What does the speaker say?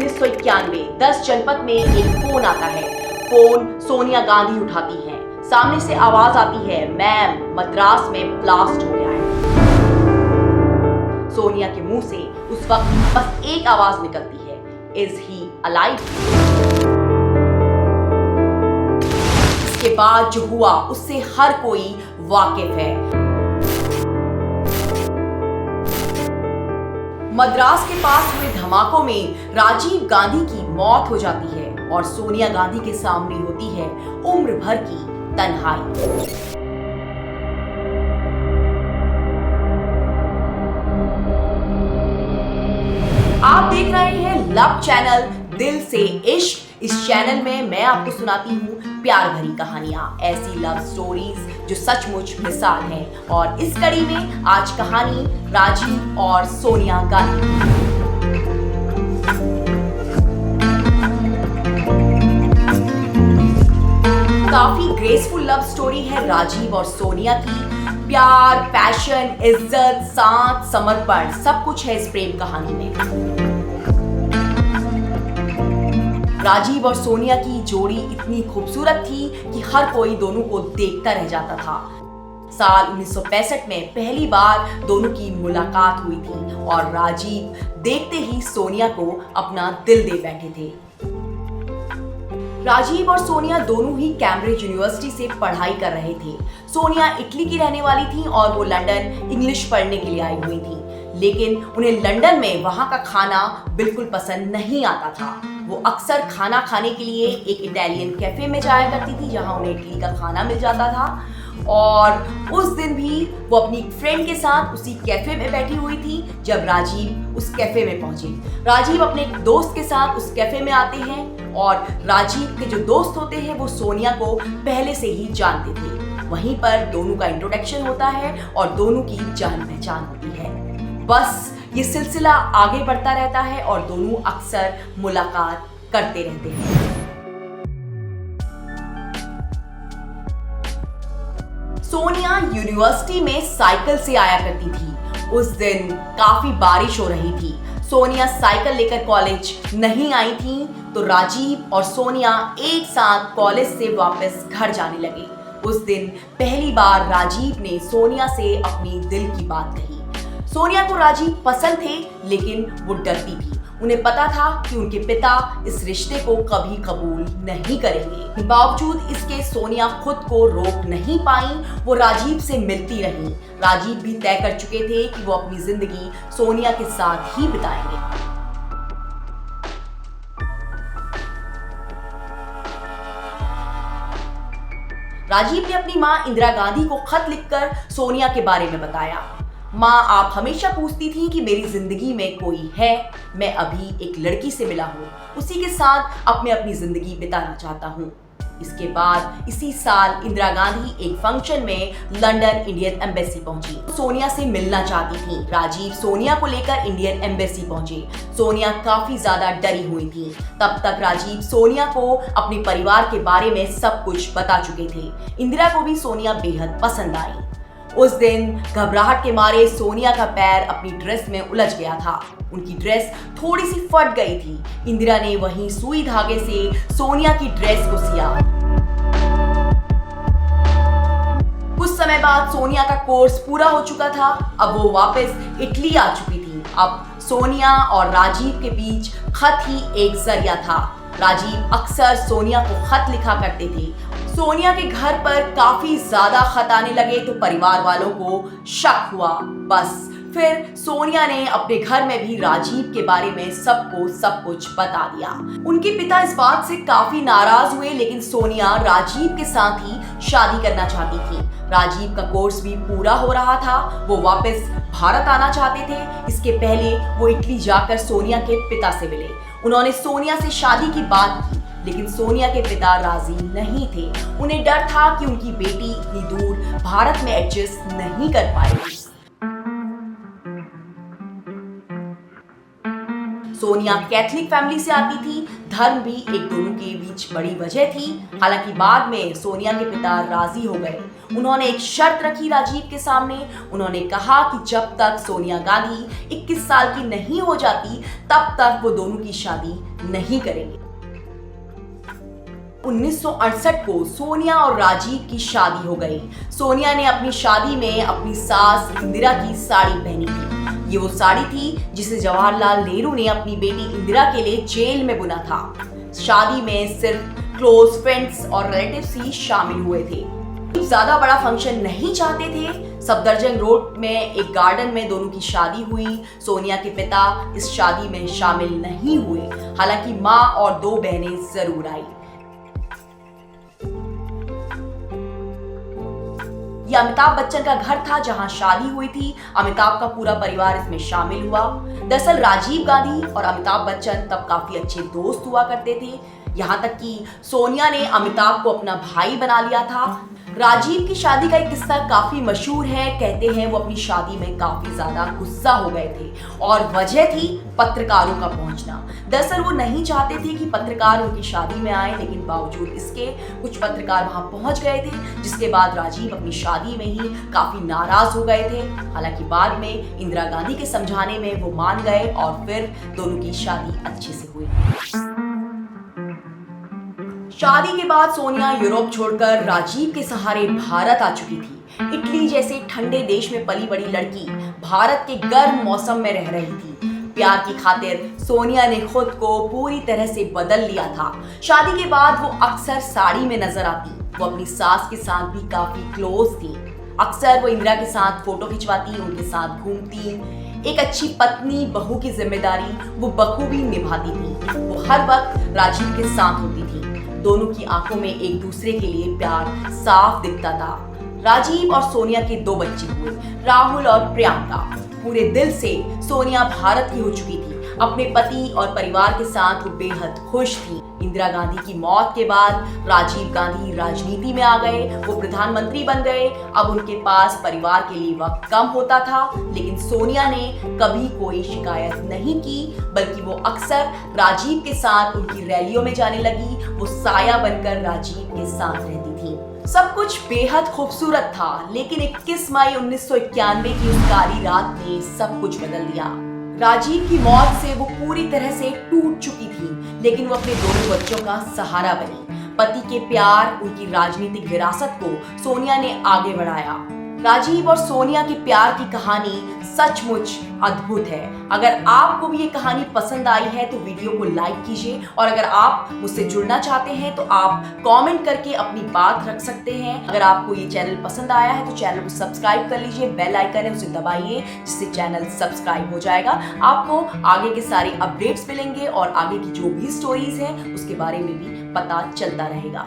1991 10 जनपद में एक फोन आता है। फोन सोनिया गांधी उठाती हैं। सामने से आवाज आती है, मैम मद्रास में ब्लास्ट हो गया है। सोनिया के मुंह से उस वक्त बस एक आवाज निकलती है, इज ही अलाइव? इसके बाद जो हुआ उससे हर कोई वाकिफ है। मद्रास के पास हुए धमाकों में राजीव गांधी की मौत हो जाती है और सोनिया गांधी के सामने होती है उम्र भर की तन्हाई। आप देख रहे हैं लव चैनल दिल से इश्क। इस चैनल में मैं आपको सुनाती हूँ प्यार भरी कहानियां, ऐसी लव स्टोरीज जो सचमुच मिसाल है। और इस कड़ी में आज कहानी राजीव और सोनिया गांधी। काफी ग्रेसफुल लव स्टोरी है राजीव और सोनिया की। प्यार, पैशन, इज्जत, साथ, समर्पण सब कुछ है इस प्रेम कहानी में। राजीव और सोनिया की जोड़ी इतनी खूबसूरत थी कि हर कोई दोनों को देखता रह जाता था। साल 1965 में पहली बार दोनों की मुलाकात हुई थी और राजीव देखते ही सोनिया को अपना दिल दे बैठे थे। राजीव और सोनिया दोनों ही कैम्ब्रिज यूनिवर्सिटी से पढ़ाई कर रहे थे। सोनिया इटली की रहने वाली थी और वो लंदन इंग्लिश पढ़ने के लिए आई हुई थी, लेकिन उन्हें लंदन में वहां का खाना बिल्कुल पसंद नहीं आता था। वो अक्सर खाना खाने के लिए एक इटालियन कैफे में जाया करती थी जहां उन्हें इटली का खाना मिल जाता था। और उस दिन भी वो अपनी फ्रेंड के साथ उसी कैफे में बैठी हुई थी जब राजीव उस कैफे में पहुंचे। राजीव अपने एक दोस्त के साथ उस कैफे में आते हैं और राजीव के जो दोस्त होते हैं वो सोनिया को पहले से ही जानते थे। वहीं पर दोनों का इंट्रोडक्शन होता है और दोनों की जान पहचान होती है। बस ये सिलसिला आगे बढ़ता रहता है और दोनों अक्सर मुलाकात करते रहते हैं। सोनिया यूनिवर्सिटी में साइकिल से आया करती थी। उस दिन काफी बारिश हो रही थी। सोनिया साइकिल लेकर कॉलेज नहीं आई थी तो राजीव और सोनिया एक साथ कॉलेज से वापस घर जाने लगे। उस दिन पहली बार राजीव ने सोनिया से अपनी दिल की बात कही। सोनिया को राजीव पसंद थे, लेकिन वो डरती थी। उन्हें पता था कि उनके पिता इस रिश्ते को कभी कबूल नहीं करेंगे। बावजूद इसके सोनिया खुद को रोक नहीं पाई। वो राजीव से मिलती रही। राजीव भी तय कर चुके थे कि वो अपनी जिंदगी सोनिया के साथ ही बिताएंगे। राजीव ने अपनी मां इंदिरा गांधी को खत लिखकर सोनिया के बारे में बताया। माँ, आप हमेशा पूछती थी कि मेरी जिंदगी में कोई है। मैं अभी एक लड़की से मिला हूँ, उसी के साथ अपनी जिंदगी बिताना चाहता हूँ। इसके बाद इसी साल इंदिरा गांधी एक फंक्शन में लंदन इंडियन एम्बेसी पहुंची। सोनिया से मिलना चाहती थी। राजीव सोनिया को लेकर इंडियन एम्बेसी पहुंचे। सोनिया काफी ज्यादा डरी हुई थी। तब तक राजीव सोनिया को अपने परिवार के बारे में सब कुछ बता चुके थे। इंदिरा को भी सोनिया बेहद पसंद आई। उस दिन घबराहट के मारे सोनिया का पैर अपनी ड्रेस में उलझ गया था। उनकी ड्रेस थोड़ी सी फट गई थी। इंदिरा ने वहीं सुई धागे से सोनिया की ड्रेस को सिया। कुछ समय बाद सोनिया का कोर्स पूरा हो चुका था। अब वो वापस इटली आ चुकी थी। अब सोनिया और राजीव के बीच खत ही एक जरिया था। राजीव अक्सर सोनिया को खत लिखा करते थे। सोनिया के घर पर काफी ज्यादा खत आने लगे तो परिवार वालों को शक हुआ। बस फिर सोनिया ने अपने घर में भी राजीव के बारे में सबको सब कुछ बता दिया। उनके पिता इस बात से काफी नाराज हुए, लेकिन सोनिया राजीव के साथ ही शादी करना चाहती थी। राजीव का कोर्स भी पूरा हो रहा था। वो वापस भारत आना चाहते थे। इसके पहले वो इटली जाकर सोनिया के पिता से मिले। उन्होंने सोनिया से शादी की बात की, लेकिन सोनिया के पिता राजी नहीं थे। उन्हें डर था कि उनकी बेटी इतनी दूर भारत में एडजस्ट नहीं कर पाएगी। सोनिया कैथलिक फैमिली से आती थी। धर्म भी एक दोनों के बीच बड़ी वजह थी। हालांकि बाद में सोनिया के पिता राजी हो गए। उन्होंने एक शर्त रखी राजीव के सामने। उन्होंने कहा कि जब तक सोनिया गांधी 21 साल की नहीं हो जाती तब तक वो दोनों की शादी नहीं करेंगे। 1968 को सोनिया और राजीव की शादी हो गई। सोनिया ने अपनी शादी में अपनी सास इंदिरा की साड़ी पहनी थी। ये वो साड़ी थी जिसे जवाहरलाल नेहरू ने अपनी बेटी इंदिरा के लिए जेल में बुना था। शादी में सिर्फ क्लोज फ्रेंड्स और रिलेटिव्स ही शामिल हुए थे। ज्यादा बड़ा फंक्शन नहीं चाहते थे। सफदरजंग रोड में एक गार्डन में दोनों की शादी हुई। सोनिया के पिता इस शादी में शामिल नहीं हुए। हालांकि माँ और 2 बहनें जरूर आई। यह अमिताभ बच्चन का घर था जहां शादी हुई थी। अमिताभ का पूरा परिवार इसमें शामिल हुआ। दरअसल राजीव गांधी और अमिताभ बच्चन तब काफी अच्छे दोस्त हुआ करते थे। यहाँ तक कि सोनिया ने अमिताभ को अपना भाई बना लिया था। राजीव की शादी का एक किस्सा काफी मशहूर है। कहते हैं वो अपनी शादी में काफी ज्यादा गुस्सा हो गए थे और वजह थी पत्रकारों का पहुंचना। दरअसल वो नहीं चाहते थे कि पत्रकार उनकी शादी में आए, लेकिन बावजूद इसके कुछ पत्रकार वहां पहुंच गए थे, जिसके बाद राजीव अपनी शादी में ही काफी नाराज हो गए थे। हालांकि बाद में इंदिरा गांधी के समझाने में वो मान गए और फिर दोनों की शादी अच्छे से हुई। शादी के बाद सोनिया यूरोप छोड़कर राजीव के सहारे भारत आ चुकी थी। इटली जैसे ठंडे देश में पली बड़ी लड़की भारत के गर्म मौसम में रह रही थी। प्यार की खातिर सोनिया ने खुद को पूरी तरह से बदल लिया था। शादी के बाद वो अक्सर साड़ी में नजर आती। वो अपनी सास के साथ भी काफी क्लोज थी। अक्सर वो इंदिरा के साथ फोटो खिंचवाती, उनके साथ घूमती। एक अच्छी पत्नी बहू की जिम्मेदारी वो बखूबी निभाती थी। वो हर वक्त राजीव के साथ होती थी। दोनों की आंखों में एक दूसरे के लिए प्यार साफ दिखता था। राजीव और सोनिया के 2 बच्चे हुए, राहुल और प्रियंका। पूरे दिल से सोनिया भारत की हो चुकी थी। अपने पति और परिवार के साथ वो बेहद खुश थी। इंदिरा गांधी की मौत के बाद राजीव गांधी राजनीति में आ गए। वो प्रधानमंत्री बन गए। अब उनके पास परिवार के लिए वक्त कम होता था, लेकिन सोनिया ने कभी कोई शिकायत नहीं की, बल्कि वो अक्सर राजीव के साथ उनकी रैलियों में जाने लगी। वो साया बनकर राजीव के साथ रहती थी। सब कुछ बेहद खूबसूरत था, लेकिन 21 मई 1991 की उस काली रात ने सब कुछ बदल दिया। राजीव की मौत से वो पूरी तरह से टूट चुकी थी, लेकिन वो अपने 2 बच्चों का सहारा बनी। पति के प्यार, उनकी राजनीतिक विरासत को सोनिया ने आगे बढ़ाया। राजीव और सोनिया के प्यार की कहानी सचमुच अद्भुत है। अगर आपको भी ये कहानी पसंद आई है तो वीडियो को लाइक कीजिए, और अगर आप मुझसे जुड़ना चाहते हैं तो आप कमेंट करके अपनी बात रख सकते हैं। अगर आपको ये चैनल पसंद आया है तो चैनल को सब्सक्राइब कर लीजिए, बेल आइकन है उसे दबाइए, जिससे चैनल सब्सक्राइब हो जाएगा। आपको आगे के सारे अपडेट्स मिलेंगे और आगे की जो भी स्टोरीज हैं उसके बारे में भी पता चलता रहेगा।